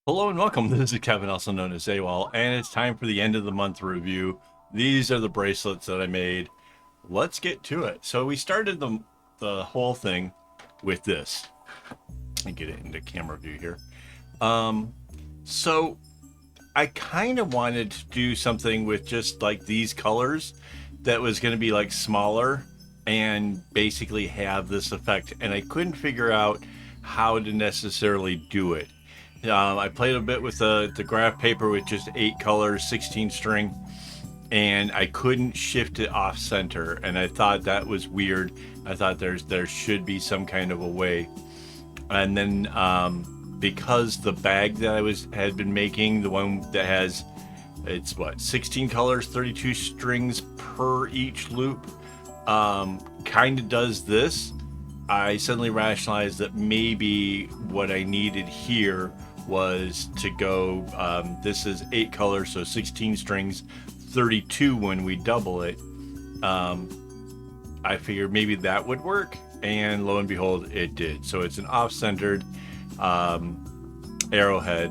Hello and welcome. This is Kevin, also known as AWOL, and it's time for the end of the month review. These are the bracelets that I made. Let's get to it. So we started the whole thing with this. Let me get it into camera view here. So I kind of wanted to do something with just like these colors that was going to be like smaller and basically have this effect, and I couldn't figure out how to necessarily do it. I played a bit with the graph paper with just 8 colors, 16 string, and I couldn't shift it off center, and I thought that was weird. I thought there should be some kind of a way. And then because the bag that had been making, the one that has, it's what, 16 colors, 32 strings per each loop, kind of does this. I suddenly rationalized that maybe what I needed here was to go, this is 8 colors, so 16 strings, 32 when we double it. I figured maybe that would work, and lo and behold, it did. So it's an off-centered arrowhead,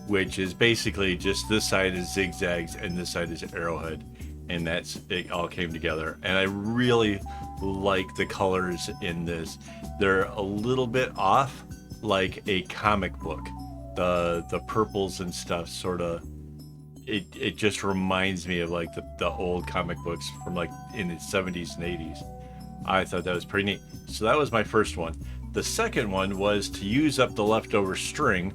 which is basically just this side is zigzags and this side is arrowhead, and that's it. All came together, and I really like the colors in this. They're a little bit off, like a comic book. The purples and stuff sort of, it just reminds me of like the old comic books from like in the 70s and 80s. I thought that was pretty neat. So that was my first one. The second one was to use up the leftover string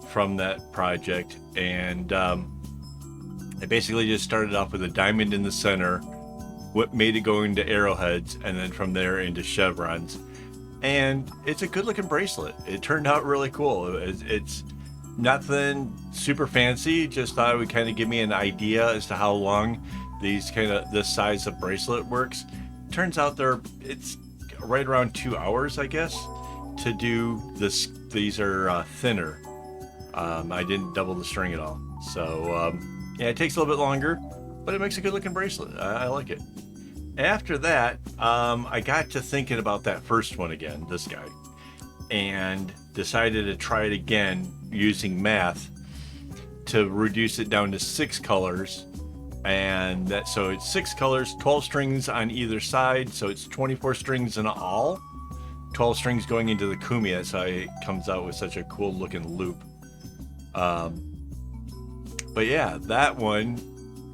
from that project, and I basically just started off with a diamond in the center, what made it go into arrowheads, and then from there into chevrons. And it's a good looking bracelet. It turned out really cool. It's nothing super fancy, just thought it would kind of give me an idea as to how long this size of bracelet works. Turns out it's right around 2 hours, I guess, to do this. These are thinner. I didn't double the string at all. So yeah, it takes a little bit longer, but it makes a good looking bracelet. I like it. After that, I got to thinking about that first one again, this guy, and decided to try it again using math to reduce it down to 6 colors. And so it's 6 colors, 12 strings on either side, so it's 24 strings in all. 12 strings going into the kumi. That's how it comes out with such a cool looking loop. But yeah, that one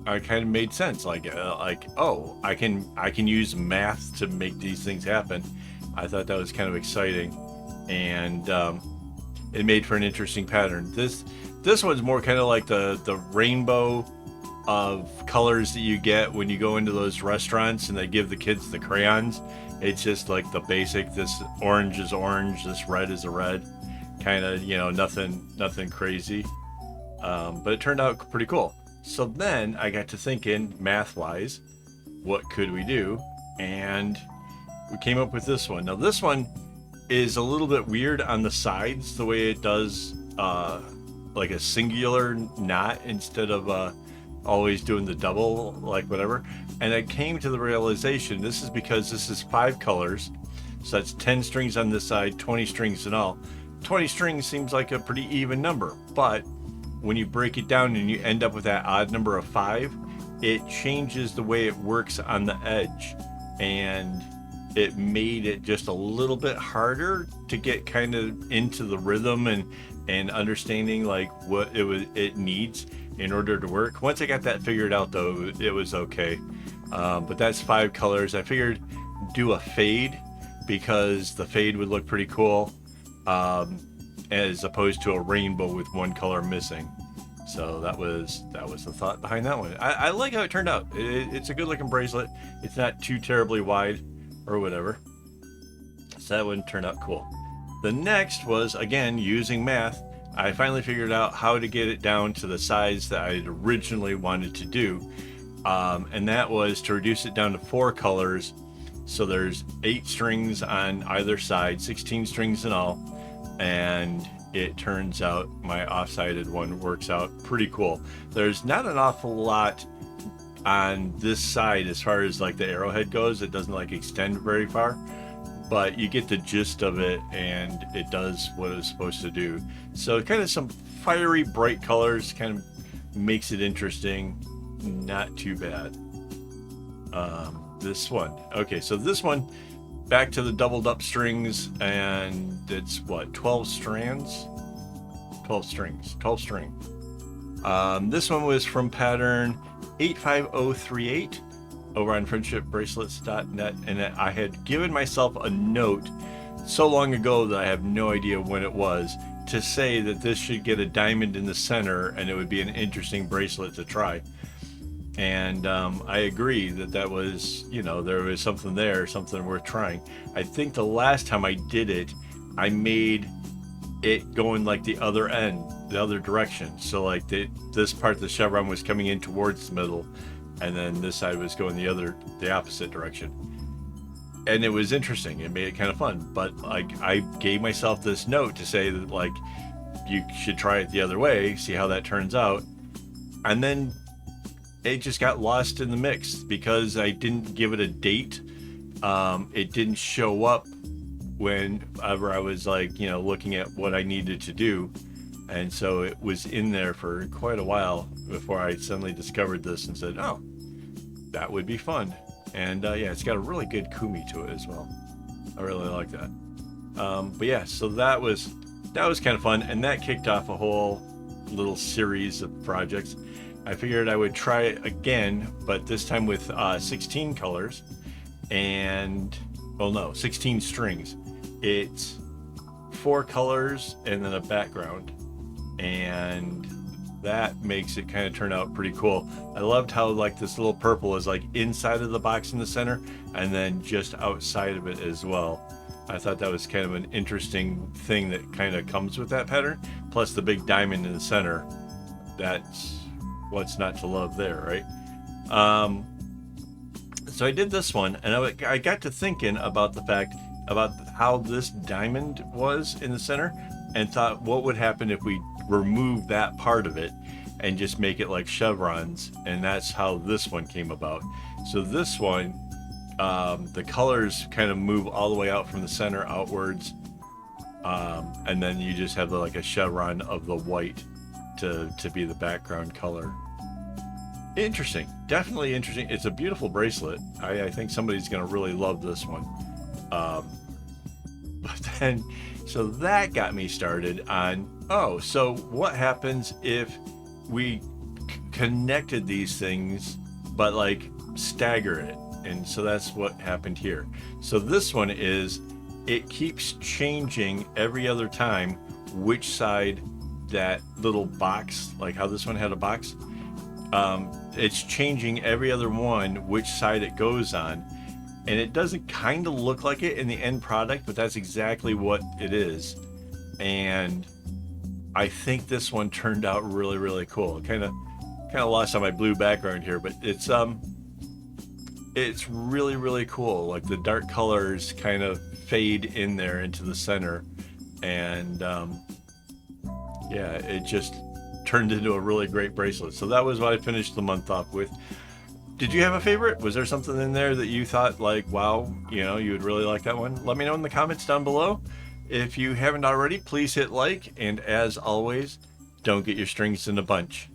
kind of made sense. Like oh, I can use math to make these things happen. I thought that was kind of exciting, and it made for an interesting pattern. This one's more kind of like the rainbow of colors that you get when you go into those restaurants and they give the kids the crayons. It's just like the basic, this orange is orange, this red is a red, kind of, nothing crazy. But it turned out pretty cool. So then I got to thinking, math-wise, what could we do? And we came up with this one. Now this one is a little bit weird on the sides, the way it does like a singular knot instead of always doing the double, like whatever. And I came to the realization, this is because this is 5 colors, so that's 10 strings on this side, 20 strings in all. 20 strings seems like a pretty even number, but when you break it down and you end up with that odd number of 5, it changes the way it works on the edge, and it made it just a little bit harder to get kind of into the rhythm and understanding like what it needs in order to work. Once I got that figured out, though, it was okay. But that's 5 colors. I figured do a fade, because the fade would look pretty cool, as opposed to a rainbow with 1 color missing. So that was the thought behind that one. I like how it turned out. It's a good looking bracelet. It's not too terribly wide or whatever. So that one turned out cool. The next was, again, using math. I finally figured out how to get it down to the size that I had originally wanted to do. And that was to reduce it down to 4 colors. So there's 8 strings on either side, 16 strings in all. And it turns out my off-sided one works out pretty cool. There's not an awful lot on this side as far as like the arrowhead goes. It doesn't like extend very far. but you get the gist of it, and it does what it's supposed to do. So kind of some fiery, bright colors kind of makes it interesting. Not too bad. This one. Okay, so this one, back to the doubled up strings, and it's what, 12 strands? 12 strings. 12 string. This one was from pattern 85038 over on friendshipbracelets.net, and I had given myself a note so long ago that I have no idea when it was, to say that this should get a diamond in the center and it would be an interesting bracelet to try. And I agree that was, you know, there was something there, something worth trying. I think the last time I did it, I made it going like the other end, the other direction. So like this part of the chevron was coming in towards the middle, and then this side was going the opposite direction. And it was interesting. It made it kind of fun. But like, I gave myself this note to say that like, you should try it the other way, see how that turns out. And then it just got lost in the mix because I didn't give it a date. It didn't show up whenever I was like, you know, looking at what I needed to do. And so it was in there for quite a while before I suddenly discovered this and said, oh, that would be fun. And yeah, it's got a really good kumi to it as well. I really like that. But yeah, so that was kind of fun, and that kicked off a whole little series of projects. I figured I would try it again, but this time with 16 colors and, well, no, 16 strings. It's 4 colors and then a background, and that makes it kind of turn out pretty cool. I loved how like this little purple is like inside of the box in the center and then just outside of it as well. I thought that was kind of an interesting thing that kind of comes with that pattern, plus the big diamond in the center. That's what's not to love there, right? So I did this one, and I got to thinking about the fact about how this diamond was in the center, and thought what would happen if we remove that part of it and just make it like chevrons. And that's how this one came about. So this one, the colors kind of move all the way out from the center outwards, and then you just have like a chevron of the white to be the background color. Interesting, definitely interesting. It's a beautiful bracelet. I think somebody's gonna really love this one. But then, so that got me started on, oh, so what happens if we connected these things but like stagger it? And so that's what happened here. So this one is, it keeps changing every other time which side that little box, like how this one had a box, it's changing every other one which side it goes on. And it doesn't kind of look like it in the end product, but that's exactly what it is. And I think this one turned out really, really cool. Kind of lost on my blue background here, but it's really, really cool. Like the dark colors kind of fade in there into the center, and yeah, it just turned into a really great bracelet. So that was what I finished the month off with. Did you have a favorite? Was there something in there that you thought like, wow, you know, you would really like that one? Let me know in the comments down below. If you haven't already, please hit like, and as always, don't get your strings in a bunch.